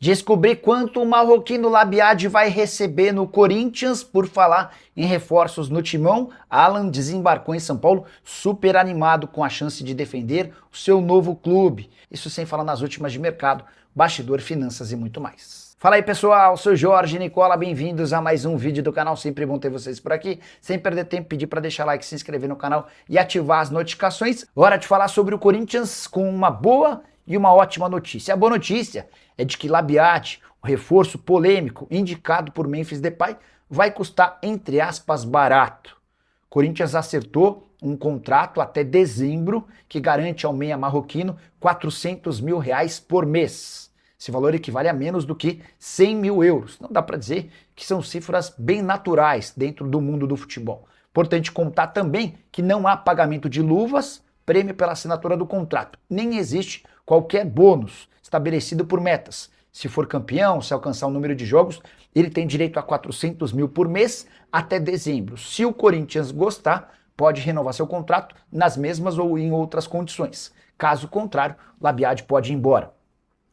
Descobrir quanto o marroquino Labiad vai receber no Corinthians. Por falar em reforços no timão, Alan desembarcou em São Paulo super animado com a chance de defender o seu novo clube. Isso sem falar nas últimas de mercado, bastidor, finanças e muito mais. Fala aí pessoal, sou Jorge Nicola, bem-vindos a mais um vídeo do canal, sempre bom ter vocês por aqui. Sem perder tempo, pedir para deixar like, se inscrever no canal e ativar as notificações. Hora de falar sobre o Corinthians com uma boa e uma ótima notícia. A boa notícia é de que Labiad, o reforço polêmico indicado por Memphis Depay, vai custar, entre aspas, barato. Corinthians acertou um contrato até dezembro que garante ao meia marroquino R$400 mil por mês. Esse valor equivale a menos do que 100 mil euros. Não dá para dizer que são cifras bem naturais dentro do mundo do futebol. Importante contar também que não há pagamento de luvas, prêmio pela assinatura do contrato. Nem existe qualquer bônus estabelecido por metas. Se for campeão, se alcançar o número de jogos, ele tem direito a 400 mil por mês até dezembro. Se o Corinthians gostar, pode renovar seu contrato nas mesmas ou em outras condições. Caso contrário, Labiad pode ir embora.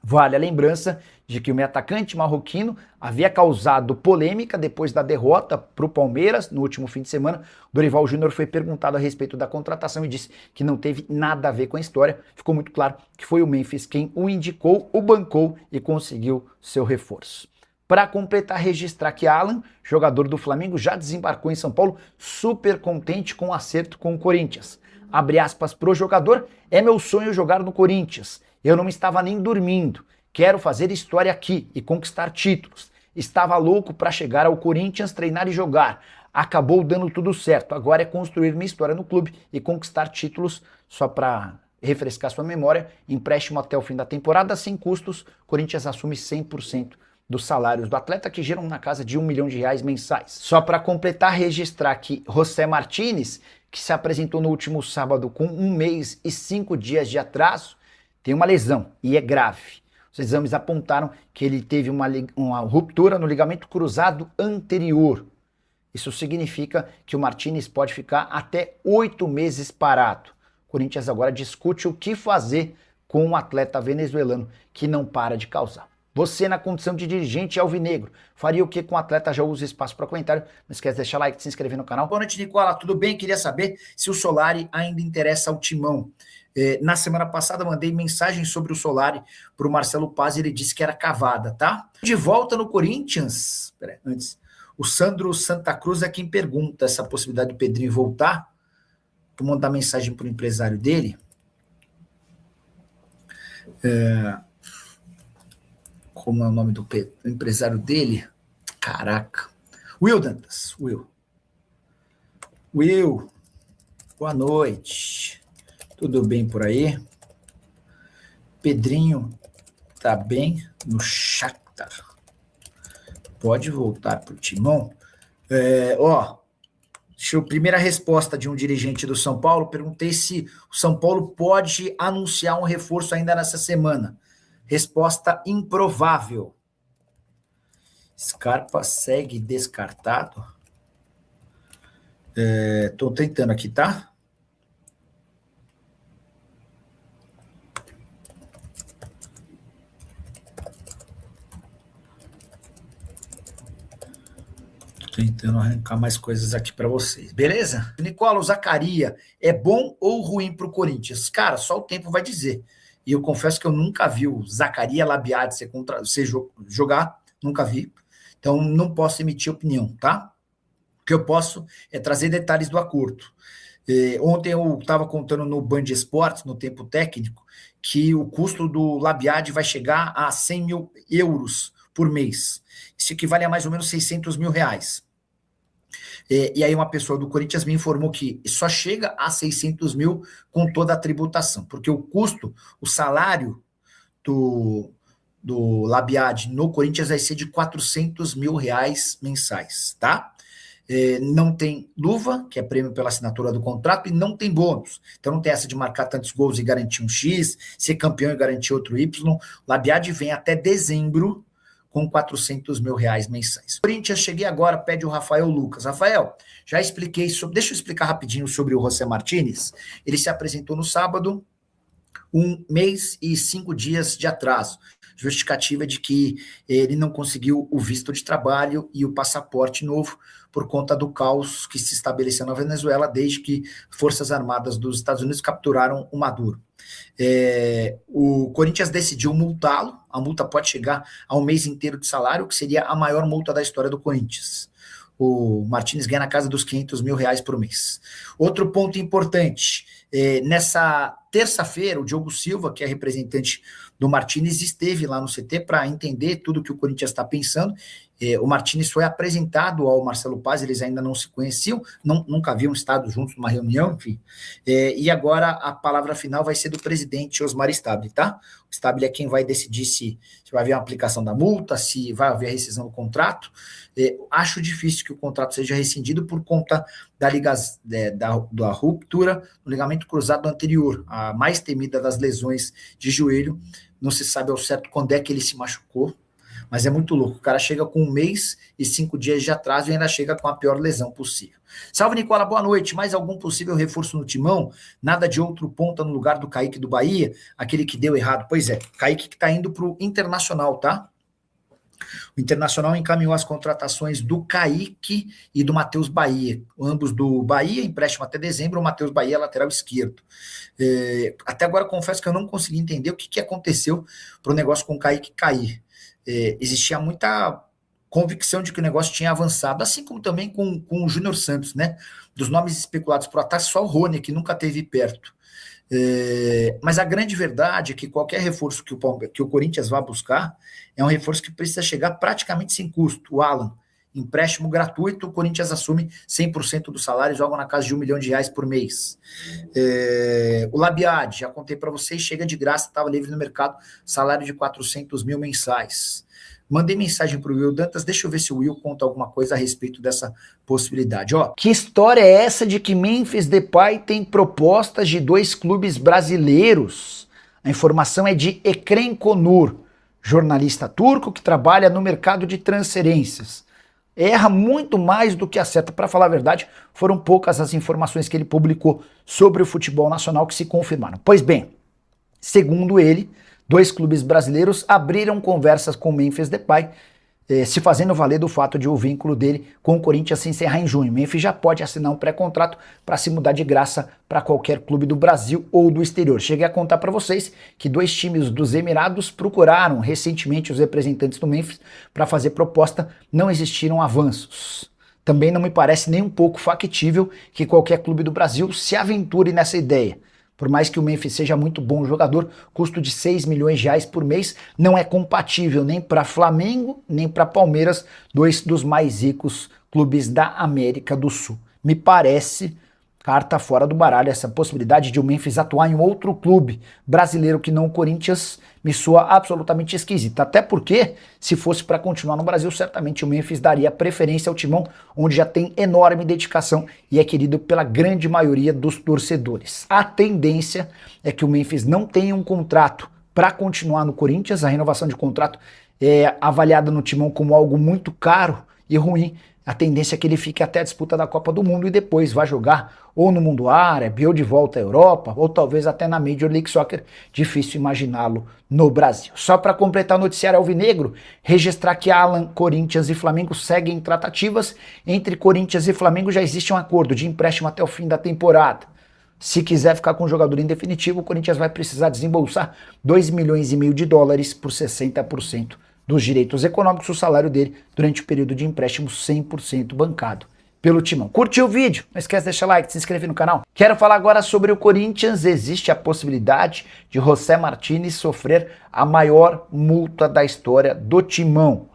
Vale a lembrança de que o meio atacante marroquino havia causado polêmica depois da derrota para o Palmeiras no último fim de semana. Dorival Júnior foi perguntado a respeito da contratação e disse que não teve nada a ver com a história. Ficou muito claro que foi o Memphis quem o indicou, o bancou e conseguiu seu reforço. Para completar, registrar que Alan, jogador do Flamengo, já desembarcou em São Paulo, super contente com o acerto com o Corinthians. Abre aspas pro jogador: é meu sonho jogar no Corinthians. Eu não estava nem dormindo. Quero fazer história aqui e conquistar títulos. Estava louco para chegar ao Corinthians, treinar e jogar. Acabou dando tudo certo. Agora é construir minha história no clube e conquistar títulos. Só para refrescar sua memória, empréstimo até o fim da temporada, sem custos. Corinthians assume 100% dos salários do atleta, que geram na casa de R$1 milhão mensais. Só para completar, registrar que José Martínez, que se apresentou no último sábado com 1 mês e 5 dias de atraso, tem uma lesão e é grave. Os exames apontaram que ele teve uma ruptura no ligamento cruzado anterior. Isso significa que o Martínez pode ficar até 8 meses parado. O Corinthians agora discute o que fazer com um atleta venezuelano que não para de causar. Você, na condição de dirigente alvinegro, faria o que com o atleta? Já usa espaço para comentário. Não esquece de deixar like, se inscrever no canal. Boa noite, Nicola. Tudo bem? Queria saber se o Solari ainda interessa ao Timão. Na semana passada mandei mensagem sobre o Solari para o Marcelo Paz e ele disse que era cavada, tá? De volta no Corinthians, antes, o Sandro Santa Cruz é quem pergunta essa possibilidade do Pedrinho voltar. Vou mandar mensagem para o empresário dele. Como é o nome do empresário dele? Caraca. Will Dantas. Will, boa noite. Tudo bem por aí? Pedrinho tá bem no Shakhtar. Pode voltar pro Timão? Primeira resposta de um dirigente do São Paulo, perguntei se o São Paulo pode anunciar um reforço ainda nessa semana. Resposta improvável. Scarpa segue descartado. Tô tentando aqui, tá? Tentando arrancar mais coisas aqui para vocês, beleza? Nicola, o Zaccaria é bom ou ruim para o Corinthians? Cara, só o tempo vai dizer. E eu confesso que eu nunca vi o Zaccaria Labiad jogar, nunca vi. Então não posso emitir opinião, tá? O que eu posso é trazer detalhes do acordo. Ontem eu estava contando no Band Esportes, no Tempo Técnico, que o custo do Labiad vai chegar a 100 mil euros por mês. Isso equivale a mais ou menos 600 mil reais. E aí uma pessoa do Corinthians me informou que só chega a 600 mil com toda a tributação, porque o custo, o salário do Labiad no Corinthians vai ser de 400 mil reais mensais, tá? Não tem luva, que é prêmio pela assinatura do contrato, e não tem bônus. Então não tem essa de marcar tantos gols e garantir um X, ser campeão e garantir outro Y. O Labiad vem até dezembro com 400 mil reais mensais. Corinthians, cheguei agora, pede o Rafael Lucas. Rafael, já expliquei sobre... Deixa eu explicar rapidinho sobre o José Martínez. Ele se apresentou no sábado, 1 mês e 5 dias de atraso. justificativa de que ele não conseguiu o visto de trabalho e o passaporte novo por conta do caos que se estabeleceu na Venezuela desde que Forças Armadas dos Estados Unidos capturaram o Maduro. O Corinthians decidiu multá-lo, a multa pode chegar a um mês inteiro de salário, que seria a maior multa da história do Corinthians. O Martínez ganha na casa dos R$500 mil por mês. Outro ponto importante, nessa terça-feira, o Diogo Silva, que é representante do Martínez, esteve lá no CT para entender tudo que o Corinthians está pensando. O Martínez foi apresentado ao Marcelo Paz, eles ainda não se conheciam, nunca haviam estado juntos numa reunião, enfim. E agora a palavra final vai ser do presidente Osmar Stabile, tá? O Stabile é quem vai decidir se vai haver uma aplicação da multa, se vai haver a rescisão do contrato. Acho difícil que o contrato seja rescindido por conta da ruptura no ligamento cruzado anterior, a mais temida das lesões de joelho. Não se sabe ao certo quando é que ele se machucou, mas é muito louco. O cara chega com 1 mês e 5 dias de atraso e ainda chega com a pior lesão possível. Salve, Nicola, boa noite. Mais algum possível reforço no Timão? Nada de outro ponta no lugar do Kaique do Bahia? Aquele que deu errado. Pois é, Kaique que está indo para o Internacional, tá? O Internacional encaminhou as contratações do Kaique e do Matheus Bahia, ambos do Bahia, empréstimo até dezembro, o Matheus Bahia lateral esquerdo. Até agora confesso que eu não consegui entender o que aconteceu para o negócio com o Kaique cair. Existia muita convicção de que o negócio tinha avançado, assim como também com o Júnior Santos, né? Dos nomes especulados por ataque, só o Rony, que nunca esteve perto. Mas a grande verdade é que qualquer reforço que o Corinthians vá buscar é um reforço que precisa chegar praticamente sem custo. O Alan, empréstimo gratuito, o Corinthians assume 100% do salário, joga na casa de R$1 milhão por mês. O Labiade, já contei para vocês, chega de graça, estava livre no mercado, salário de 400 mil mensais. Mandei mensagem para o Will Dantas, deixa eu ver se o Will conta alguma coisa a respeito dessa possibilidade. Que história é essa de que Memphis Depay tem propostas de 2 clubes brasileiros? A informação é de Ekrem Konur, jornalista turco que trabalha no mercado de transferências. Erra muito mais do que acerta. Para falar a verdade, foram poucas as informações que ele publicou sobre o futebol nacional que se confirmaram. Pois bem, segundo ele, 2 clubes brasileiros abriram conversas com Memphis Depay, se fazendo valer do fato de o vínculo dele com o Corinthians se encerrar em junho. Memphis já pode assinar um pré-contrato para se mudar de graça para qualquer clube do Brasil ou do exterior. Cheguei a contar para vocês que 2 times dos Emirados procuraram recentemente os representantes do Memphis para fazer proposta, não existiram avanços. Também não me parece nem um pouco factível que qualquer clube do Brasil se aventure nessa ideia. Por mais que o Memphis seja muito bom jogador, custo de R$6 milhões por mês não é compatível nem para Flamengo, nem para Palmeiras, 2 dos mais ricos clubes da América do Sul. Me parece carta fora do baralho essa possibilidade de o Memphis atuar em outro clube brasileiro que não o Corinthians, me soa absolutamente esquisita. Até porque, se fosse para continuar no Brasil, certamente o Memphis daria preferência ao Timão, onde já tem enorme dedicação e é querido pela grande maioria dos torcedores. A tendência é que o Memphis não tenha um contrato para continuar no Corinthians. A renovação de contrato é avaliada no Timão como algo muito caro e ruim. A tendência é que ele fique até a disputa da Copa do Mundo e depois vá jogar ou no mundo árabe, ou de volta à Europa, ou talvez até na Major League Soccer. Difícil imaginá-lo no Brasil. Só para completar o noticiário alvinegro, registrar que Alan, Corinthians e Flamengo seguem tratativas. Entre Corinthians e Flamengo já existe um acordo de empréstimo até o fim da temporada. Se quiser ficar com o jogador em definitivo, o Corinthians vai precisar desembolsar $2,5 milhões por 60% dos direitos econômicos, o salário dele durante o período de empréstimo 100% bancado pelo Timão. Curtiu o vídeo? Não esquece de deixar like, se inscrever no canal. Quero falar agora sobre o Corinthians. Existe a possibilidade de José Martínez sofrer a maior multa da história do Timão.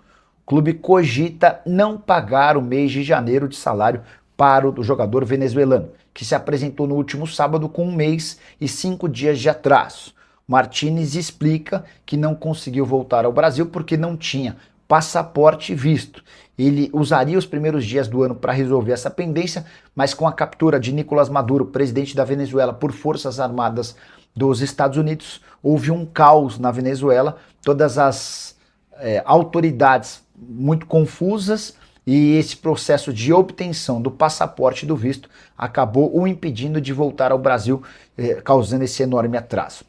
O clube cogita não pagar o mês de janeiro de salário para o jogador venezuelano, que se apresentou no último sábado com 1 mês e 5 dias de atraso. Martínez explica que não conseguiu voltar ao Brasil porque não tinha passaporte e visto. Ele usaria os primeiros dias do ano para resolver essa pendência, mas com a captura de Nicolás Maduro, presidente da Venezuela, por forças armadas dos Estados Unidos, houve um caos na Venezuela, todas as autoridades muito confusas, e esse processo de obtenção do passaporte e do visto acabou o impedindo de voltar ao Brasil, causando esse enorme atraso.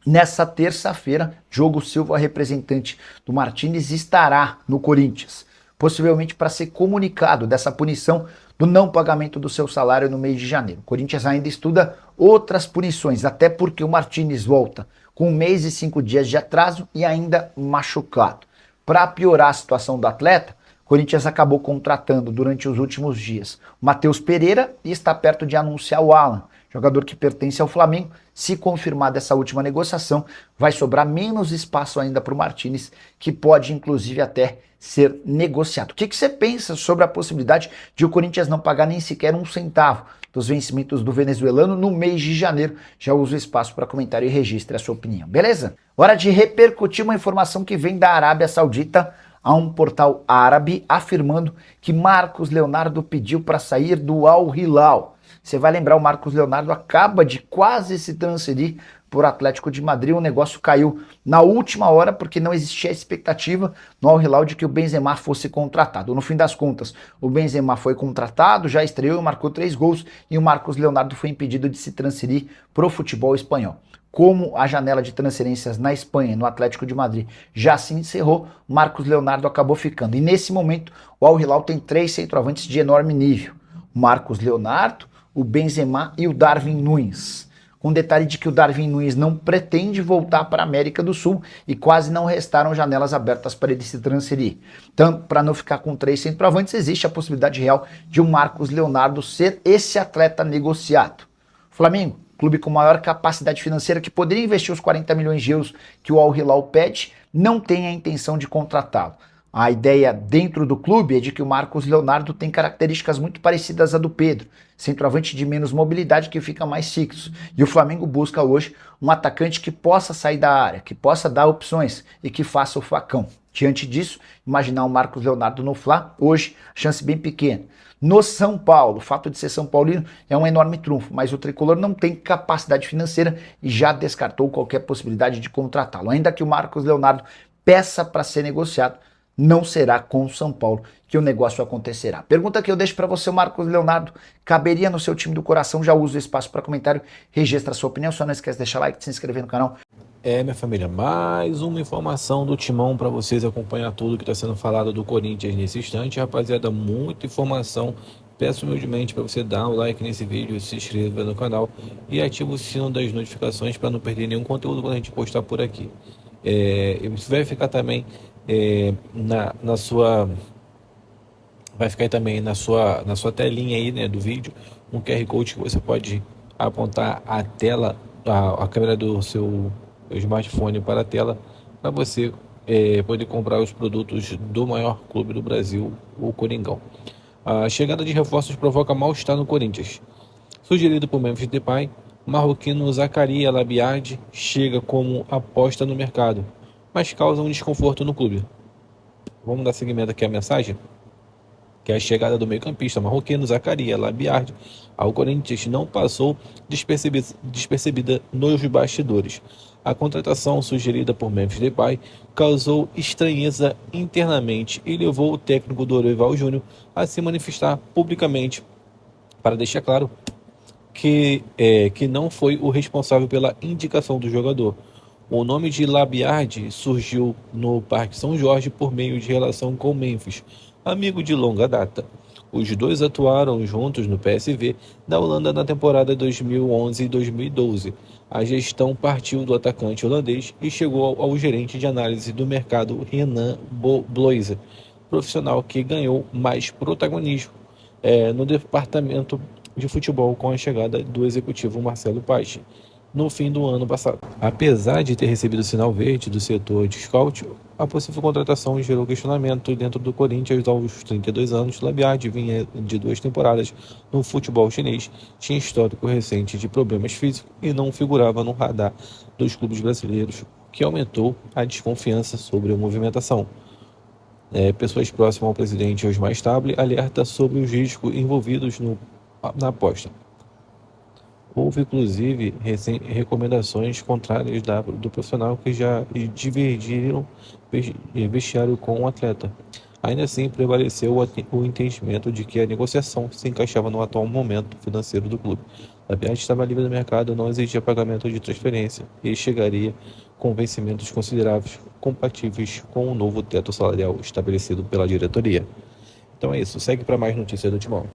Nessa terça-feira, Diogo Silva, representante do Martínez, estará no Corinthians, possivelmente para ser comunicado dessa punição do não pagamento do seu salário no mês de janeiro. O Corinthians ainda estuda outras punições, até porque o Martínez volta com 1 mês e 5 dias de atraso e ainda machucado. Para piorar a situação do atleta, o Corinthians acabou contratando durante os últimos dias o Matheus Pereira e está perto de anunciar o Alan, jogador que pertence ao Flamengo. Se confirmar dessa última negociação, vai sobrar menos espaço ainda para o Martínez, que pode inclusive até ser negociado. O que você pensa sobre a possibilidade de o Corinthians não pagar nem sequer 1 centavo dos vencimentos do venezuelano no mês de janeiro? Já uso o espaço para comentário e registre a sua opinião, beleza? Hora de repercutir uma informação que vem da Arábia Saudita a um portal árabe afirmando que Marcos Leonardo pediu para sair do Al Hilal. Você vai lembrar, o Marcos Leonardo acaba de quase se transferir por Atlético de Madrid. O negócio caiu na última hora porque não existia expectativa no Al Hilal de que o Benzema fosse contratado. No fim das contas, o Benzema foi contratado, já estreou e marcou 3 gols, e o Marcos Leonardo foi impedido de se transferir para o futebol espanhol. Como a janela de transferências na Espanha, no Atlético de Madrid, já se encerrou, Marcos Leonardo acabou ficando. E nesse momento, o Al Hilal tem 3 centroavantes de enorme nível: o Marcos Leonardo, o Benzema e o Darwin Núñez. Com detalhe de que o Darwin Núñez não pretende voltar para a América do Sul e quase não restaram janelas abertas para ele se transferir. Então, para não ficar com 3 centroavantes, existe a possibilidade real de o Marcos Leonardo ser esse atleta negociado. Flamengo, clube com maior capacidade financeira, que poderia investir os 40 milhões de euros que o Al Hilal pede, não tem a intenção de contratá-lo. A ideia dentro do clube é de que o Marcos Leonardo tem características muito parecidas à do Pedro, centroavante de menos mobilidade que fica mais fixo. E o Flamengo busca hoje um atacante que possa sair da área, que possa dar opções e que faça o facão. Diante disso, imaginar o Marcos Leonardo no Fla, hoje, chance bem pequena. No São Paulo, o fato de ser São Paulino é um enorme trunfo, mas o tricolor não tem capacidade financeira e já descartou qualquer possibilidade de contratá-lo. Ainda que o Marcos Leonardo peça para ser negociado, não será com o São Paulo que o negócio acontecerá. Pergunta que eu deixo para você: o Marcos Leonardo caberia no seu time do coração? Já usa o espaço para comentário, registra a sua opinião, só não esquece de deixar like, de se inscrever no canal. Minha família, mais uma informação do Timão para vocês acompanhar tudo que está sendo falado do Corinthians nesse instante. Rapaziada, muita informação. Peço humildemente para você dar um like nesse vídeo, se inscreva no canal e ative o sino das notificações para não perder nenhum conteúdo quando a gente postar por aqui. Isso vai ficar também na sua... Vai ficar também na sua telinha aí, né, do vídeo, um QR Code que você pode apontar a tela, a câmera do seu smartphone para a tela, para você poder comprar os produtos do maior clube do Brasil, o Coringão. A chegada de reforços provoca mal-estar no Corinthians. Sugerido por Memphis Depay, o marroquino Zakaria Labiad chega como aposta no mercado, mas causa um desconforto no clube. Vamos dar seguimento aqui à mensagem? Que a chegada do meio-campista marroquino Zakaria Labiad ao Corinthians não passou despercebida nos bastidores. A contratação sugerida por Memphis Depay causou estranheza internamente e levou o técnico Dorival Júnior a se manifestar publicamente para deixar claro que não foi o responsável pela indicação do jogador. O nome de Labiad surgiu no Parque São Jorge por meio de relação com Memphis, amigo de longa data. Os dois atuaram juntos no PSV da Holanda na temporada 2011 e 2012. A gestão partiu do atacante holandês e chegou ao gerente de análise do mercado Renan Bloiser, profissional que ganhou mais protagonismo no departamento de futebol com a chegada do executivo Marcelo Paes no fim do ano passado. Apesar de ter recebido sinal verde do setor de scout, a possível contratação gerou questionamento dentro do Corinthians. Aos 32 anos, Labiad vinha de 2 temporadas no futebol chinês, tinha histórico recente de problemas físicos e não figurava no radar dos clubes brasileiros, o que aumentou a desconfiança sobre a movimentação. Pessoas próximas ao presidente Osmar Stable alerta sobre os riscos envolvidos na aposta. Houve, inclusive, recomendações contrárias do profissional que já divergiram vestiário com o atleta. Ainda assim, prevaleceu o entendimento de que a negociação se encaixava no atual momento financeiro do clube. Labiad estava livre do mercado, não exigia pagamento de transferência e chegaria com vencimentos consideráveis compatíveis com o novo teto salarial estabelecido pela diretoria. Então é isso, segue para mais notícias do Timão.